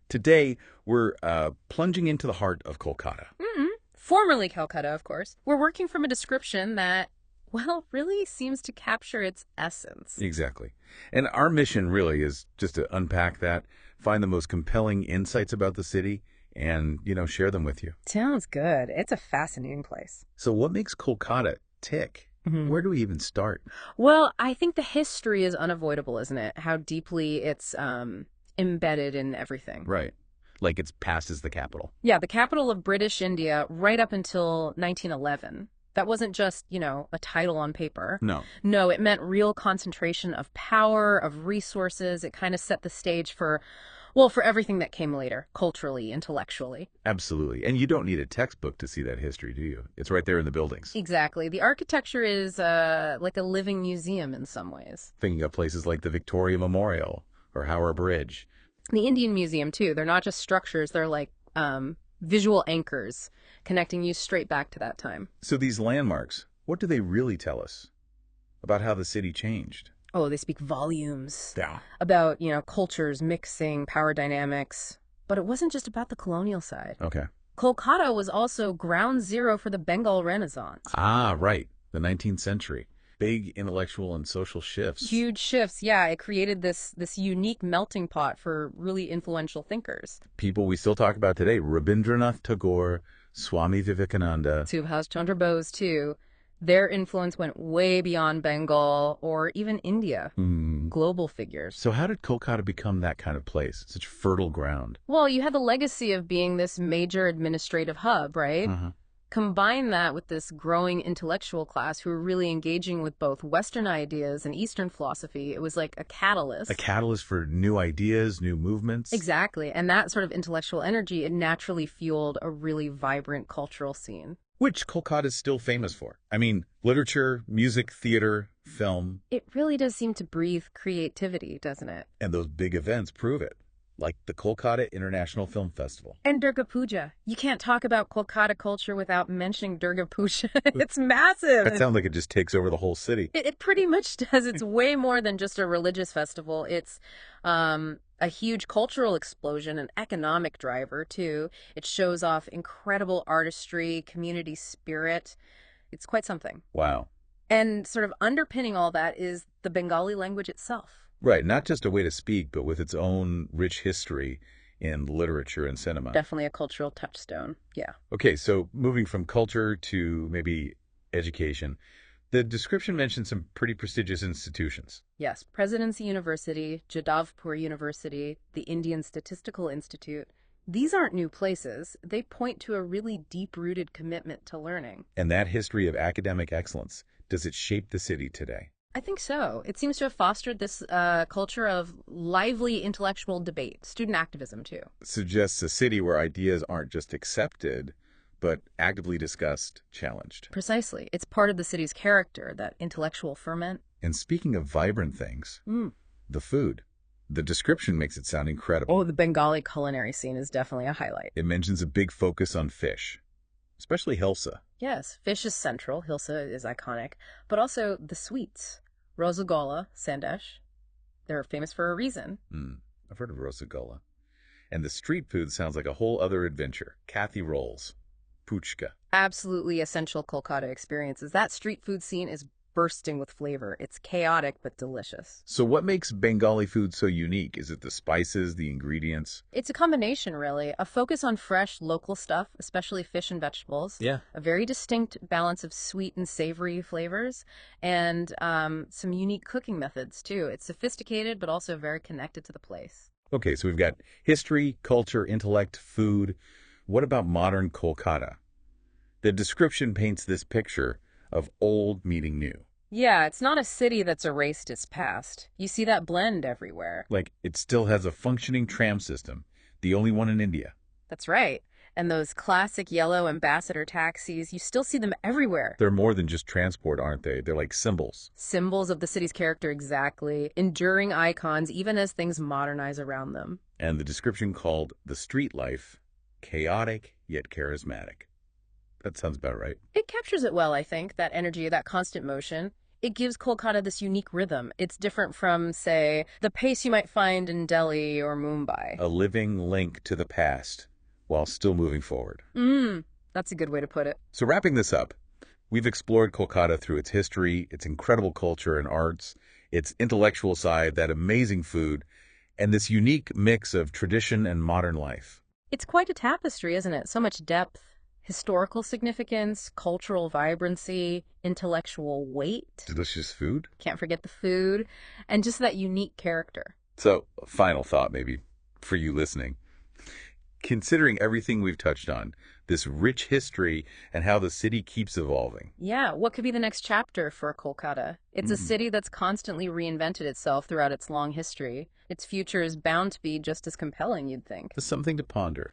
Today, we're plunging into the heart of Kolkata. Formerly Calcutta, of course. We're working from a description that, well, really seems to capture its essence. Exactly. And our mission really is just to unpack that, find the most compelling insights about the city, and, share them with you. Sounds good. It's a fascinating place. So what makes Kolkata tick? Where do we even start? Well, I think the history is unavoidable, isn't it? How deeply it's embedded in everything. Right. Like it's past as the capital. Yeah, the capital of British India right up until 1911. That wasn't just, a title on paper. No. No, it meant real concentration of power, of resources. It kind of set the stage for, well, for everything that came later, culturally, intellectually. Absolutely. And you don't need a textbook to see that history, do you? It's right there in the buildings. Exactly. The architecture is like a living museum in some ways. Thinking of places like the Victoria Memorial or Howrah Bridge. The Indian Museum, too. They're not just structures, they're like visual anchors connecting you straight back to that time. So these landmarks, what do they really tell us about how the city changed? Oh, they speak volumes Yeah. about, cultures mixing, power dynamics. But it wasn't just about the colonial side. Okay. Kolkata was also ground zero for the Bengal Renaissance. Ah, right. The 19th century. Big intellectual and social shifts. Huge shifts, yeah. It created this unique melting pot for really influential thinkers. People we still talk about today, Rabindranath Tagore, Swami Vivekananda. Subhas Chandra Bose, too. Their influence went way beyond Bengal or even India. Global figures. So how did Kolkata become that kind of place, such fertile ground? Well, you had the legacy of being this major administrative hub, right? Combine that with this growing intellectual class who were really engaging with both Western ideas and Eastern philosophy. It was like a catalyst. A catalyst for new ideas, new movements. Exactly. And that sort of intellectual energy, it naturally fueled a really vibrant cultural scene. Which Kolkata is still famous for. I mean, literature, music, theater, film. It really does seem to breathe creativity, doesn't it? And those big events prove it. Like the Kolkata International Film Festival. And Durga Puja. You can't talk about Kolkata culture without mentioning Durga Puja. It's massive. That sounds like it just takes over the whole city. It pretty much does. It's way more than just a religious festival. It's a huge cultural explosion, an economic driver, too. It shows off incredible artistry, community spirit. It's quite something. Wow. And sort of underpinning all that is the Bengali language itself. Right, not just a way to speak, but with its own rich history in literature and cinema. Definitely a cultural touchstone, yeah. Okay, so moving from culture to maybe education, the description mentions some pretty prestigious institutions. Yes, Presidency University, Jadavpur University, the Indian Statistical Institute. These aren't new places. They point to a really deep-rooted commitment to learning. And that history of academic excellence, does it shape the city today? I think so. It seems to have fostered this culture of lively intellectual debate, student activism, too. Suggests a city where ideas aren't just accepted, but actively discussed, challenged. Precisely. It's part of the city's character, that intellectual ferment. And speaking of vibrant things, the food. The description makes it sound incredible. Oh, the Bengali culinary scene is definitely a highlight. It mentions a big focus on fish, especially hilsa. Yes, fish is central. Hilsa is iconic. But also the sweets. Rosagula, Sandesh. They're famous for a reason. I've heard of Rosagula. And the street food sounds like a whole other adventure. Kathi rolls. Puchka. Absolutely essential Kolkata experiences. That street food scene is bursting with flavor. It's chaotic but delicious. So what makes Bengali food so unique? Is it the spices, the ingredients? It's a combination, really. A focus on fresh, local stuff, especially fish and vegetables. Yeah. A very distinct balance of sweet and savory flavors, and some unique cooking methods, too. It's sophisticated, but also very connected to the place. Okay, so we've got history, culture, intellect, food. What about modern Kolkata? The description paints this picture of old meeting new. Yeah, it's not a city that's erased its past. You see that blend everywhere. Like, it still has a functioning tram system, the only one in India. That's right. And those classic yellow ambassador taxis, you still see them everywhere. They're more than just transport, aren't they? They're like symbols. Symbols of the city's character, exactly. Enduring icons, even as things modernize around them. And the description called the street life, chaotic yet charismatic. That sounds about right. It captures it well, I think, that energy, that constant motion. It gives Kolkata this unique rhythm. It's different from, say, the pace you might find in Delhi or Mumbai. A living link to the past while still moving forward. That's a good way to put it. So wrapping this up, we've explored Kolkata through its history, its incredible culture and arts, its intellectual side, that amazing food, and this unique mix of tradition and modern life. It's quite a tapestry, isn't it? So much depth, historical significance, cultural vibrancy, intellectual weight. Delicious food. Can't forget the food, and just that unique character. So, final thought maybe for you listening. Considering everything we've touched on, this rich history and how the city keeps evolving. Yeah, what could be the next chapter for Kolkata? It's a city that's constantly reinvented itself throughout its long history. Its future is bound to be just as compelling, you'd think. Something to ponder.